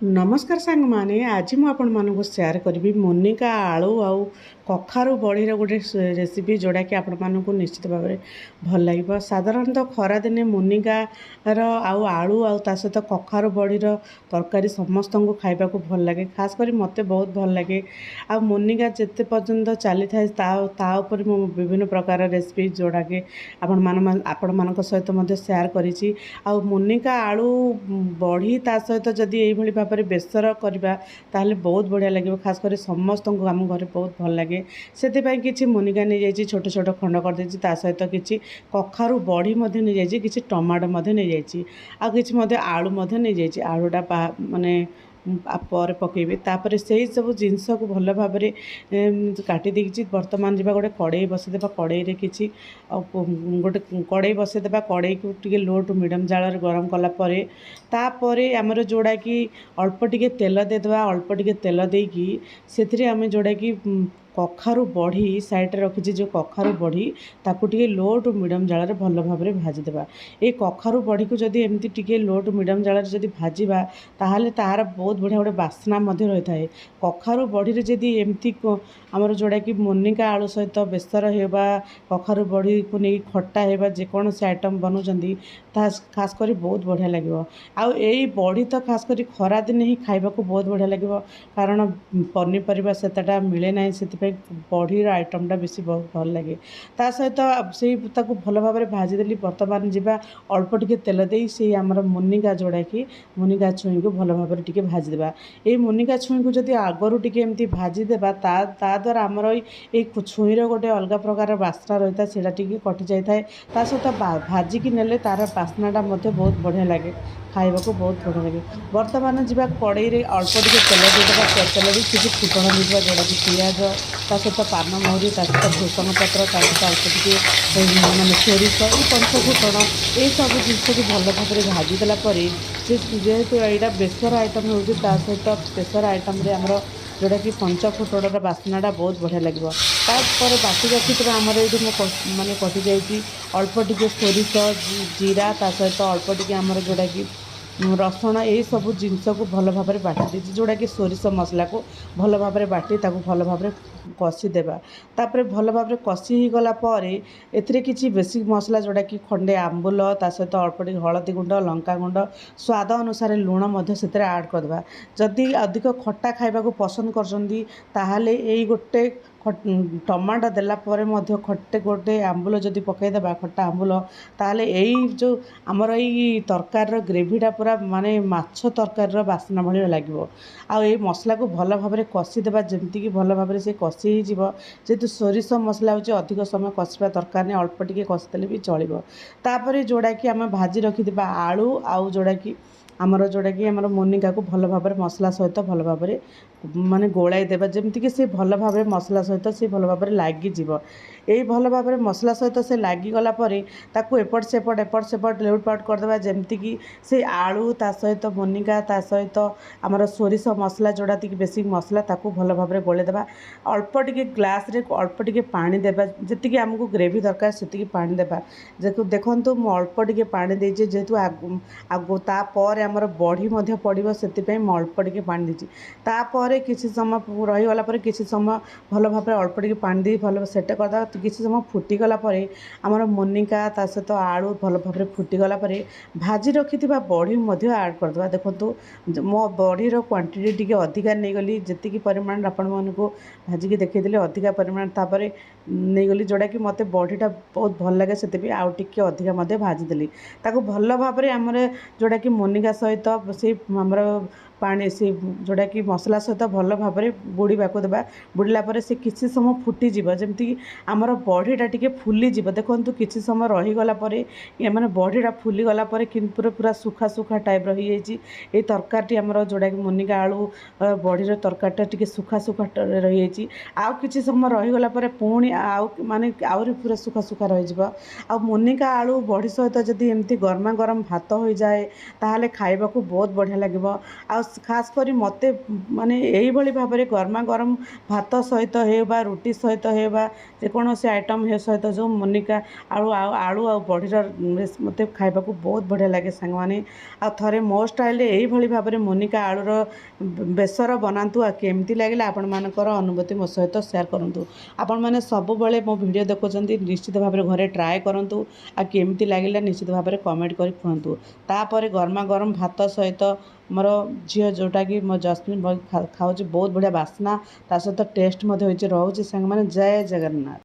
नमस्कार सांग माने आज मु आपण मानक शेयर करी मोनिका आलू आउ कखारू बड़ीर गोटे रेसिपी जोड़ा कि आपण मानक निश्चित भाव में भल लगे। साधारणतः खरा दिने मोनिकार आलू ता सहित कखारू बड़ीर तरकारी समस्त को खाइबा को भल लगे, खास करी मते बहुत भल लगे। आ मोनिका जिते पर्यंत चली थाए ता ऊपर मु विभिन्न प्रकार रेसिपी जोड़ा कि आपण मान सहित शेयर करी। आ मोनिका आलू बड़ी ता सहित जदि ये भाव में बेसर करवा ताहले बहुत बढ़िया लगे, खास कर समस्त को आम घर बहुत भल लगे। से किसी मोनिका नहीं जाइए छोट छोट खंड कर देती, सहित किसी कखारू बड़ी नहीं जाइए, किसी टमाटो नहीं जाइए, आ कि आलू नहीं जाइए। आलूटा माने पर पकेबी तापर से सब जिनस को भल भाव काटी देगी। बर्तमान जा गोटे कड़े बसईदे, कड़े किसी गोटे कड़े बसईदे, कड़े को टे लो टू मीडियम जाल गरम कलापर आमर जोड़ा कि अल्प टिके तेल देदेबा। अल्प टिके तेल देकी से आम जोड़ा कि कखारू बड़ी साइड रखी, जो कखारू बड़ी ताकू टे लो टू मीडियम जाल भल भाव में भाजीदेवा। ये कखारू बड़ी को जदि एमती टे लो टू मीडियम जाल जदि भाजवा ताहले तार बहुत बढ़िया गोटे बास्ना रही है। कखारू बड़ी जदि एमती आमर जोड़ा कि मोनिका आलू सहित बेसर होगा, कखारू बड़ी को नहीं खट्टा होगा, जेकोसी आइटम बनाऊँगी खास कर बहुत बढ़िया लगे। आउ यही बड़ी तो खास कर खरा दिन ही खाइबा को बहुत बढ़िया लगे, कारण पनीपरिया सेटा मिले ना, से बड़ी आइटमटा बेसी बहुत भल लगे। ता सहित से भल भाव में भाजीदेली। बर्तमान जा अल्प टिके तेल दे से आमर मोनिका जोड़ा कि मोनिका छुई को भल भाव में टिके भाजीदेवा। ये मोनिका छुई को जदि आगरू टिके एमती भाजीदेवा ता द्वारा आमर ये छुईर गोटे अलग प्रकार बास्ना रही है, सेटा टिके कटि जाए। ता सहित भाजिकी नेले तार बास्नाटा बहुत बढ़िया लगे, खाइबा को बहुत बढ़िया लगे। बर्तमान जा कड़े अल्प टिके तेल देदेबा, तेल भी किसी फुटण देवा जोड़ा कि पियाज ता सहित पान महुरी ता सहित भूषण पत्र ता सहित अल्प टिके माने सोरिष ये पंच फुटण ये सब जिनस को भल भाव में भाजीदेला जेहेतु यहाँ बेसर आइटम हो सहित बेसर आइटम आमर जोड़ा कि पंच फुटणर बास्नाटा बहुत बढ़िया लगे। तापर बाटी रखी आमर ये माने कटि जाइए अल्प टिके सोरिष जीरा ता सहित अल्प टिके आमर जोड़ा कि रसुण ये सब जिनस को भल भाव में बाटी देती, जोड़ा कि सोरिष मसला को भल भाव में बाटी भल भाव में कषिदेवा। तापर भल भाव में कषि हो गलापर ए किसी बेसिक मसला जोड़ा कि खंडे आंबुल ता सहित अल्प टिके हलदी गुंड लंका गुंड स्वाद अनुसार लुण से ऐड करदेवा। जदि अधिक खट्टा खाइबा को पसंद करते यही गोटे टमाटो देला खट्टे गोटे आंबुल जदि पकईदेवा खट्टा आंबुल ताहले यही जो आमर यही तरकार ग्रेवीटा पूरा माने माछ तरकार बास्ना भाई लगे। आई मसला को भल भाव में कषिदेवा जमती भल भाव में से कषि जेहेतु सोरिष मसला हो अधिक समय कषा दरकार नहीं, अल्प टिके कषिदेले भी चलो। तापर जोड़ा कि आम भाजी रखिथिबा आलू आउ जोड़ा कि आमर जोड़ा कि आमर मोनिका को भल भाव में मसला सहित भल भाव में माने गोलाई देवा, जमती कि से भल भाव में मसला सहित से भल भाव में लगिज। यही भल भाव में मसला सहित से लगिगला ताकू एपट सेपट लेउटपाट करदेवा, जमती कि से आलू ता सहित मोनिका ता सहित आमर सोरिष मसला जोड़ा कि बेसिक मसला ताकू भल भाव में गोलेदेवा। अल्प टिके ग्लास रे अल्प टिके पानी देवा, जी आमको ग्रेवी दरकार से पानी देवा। देखो मु अल्प टिके पानी देजे, जेहेतु आगो तापर आमर बड़ी पड़ो से अल्प टिके पानी देती। तापर किसी समय रहीगला किसी समय भल भाव में अल्प टिके पानी दे भल सेट करदा। किसी समय फुटीगला आमर मोनिका ता सहित आलू भल भाव में फुटीगला भाजी रखि बड़ी ऐड करदेवा। देखो मो बड़ीर क्वांटिटी टी अधिका नहीं गली, जी परिमाण आपण मानक भाजिकी देखी अधिका परिमाण तापर नहीं गली, जोड़ा कि मत बड़ीटा बहुत भल लगे से आउ टिके अधिका भाजीदेली। ताको भल भाव में आमर जोड़ा कि मोनिका सहित से आमर पानी से जोड़ा कि मसला सहित भल भाव में बुड़ीबा देवा। बुड़ला से किसी समय फुटीज जमती आमर बड़ीटा टी फुलीज। देखो किसी समय रहीगला मैंने बड़ीटा फुलीगला पूरा पूरा सुखा सुखा टाइप रही ये तरकारी आमर जोड़ा कि मोनिका आलू बड़ीर तरकारीटा टी सुखा सुखा रही। आउ किसी समय रहीगला पुणी आउ माने आहरी पूरा सुखा सुखा रही। मोनिका आलू बड़ी सहित जदि एमती गरमा गरम भात हो जाए ताहले ଖାଇବାକୁ ବହୁତ ବଢ଼ିଆ ଲାଗିବ। ଆଉ ଖାସ୍ କରି ମୋତେ ମାନେ ଏଇଭଳି ଭାବରେ ଗରମା ଗରମ ଭାତ ସହିତ ହେଉ ବା ରୁଟି ସହିତ ହେଉ ବା ଯେକୌଣସି ଆଇଟମ୍ ସହିତ ଯେଉଁ ମୋନିକା ଆଳୁ ଆଉ ବଢ଼ିର ମୋତେ ଖାଇବାକୁ ବହୁତ ବଢ଼ିଆ ଲାଗେ ସାଙ୍ଗମାନେ। ଆଉ ଥରେ ମୋ ଷ୍ଟାଇଲ୍ରେ ଏଇଭଳି ଭାବରେ ମୋନିକା ଆଳୁର ବେସର ବନାନ୍ତୁ, ଆଉ କେମିତି ଲାଗିଲା ଆପଣମାନଙ୍କର ଅନୁଭୂତି ମୋ ସହିତ ସେୟାର କରନ୍ତୁ। ଆପଣମାନେ ସବୁବେଳେ ମୋ ଭିଡ଼ିଓ ଦେଖୁଛନ୍ତି, ନିଶ୍ଚିତ ଭାବରେ ଘରେ ଟ୍ରାଏ କରନ୍ତୁ, ଆଉ କେମିତି ଲାଗିଲା ନିଶ୍ଚିତ ଭାବରେ କମେଣ୍ଟ କରି କୁହନ୍ତୁ। ତାପରେ ଗରମା ଗରମ ଭାତ ସହିତ ମୋର ଝିଅ ଯେଉଁଟାକି ମୋ ଜସ୍ମିନ୍ ଖାଉଛି, ବହୁତ ବଢ଼ିଆ ବାସ୍ନା, ତା ସହିତ ଟେଷ୍ଟ ମଧ୍ୟ ହେଇଛି। ରହୁଛି ସାଙ୍ଗମାନେ, ଜୟ ଜଗନ୍ନାଥ।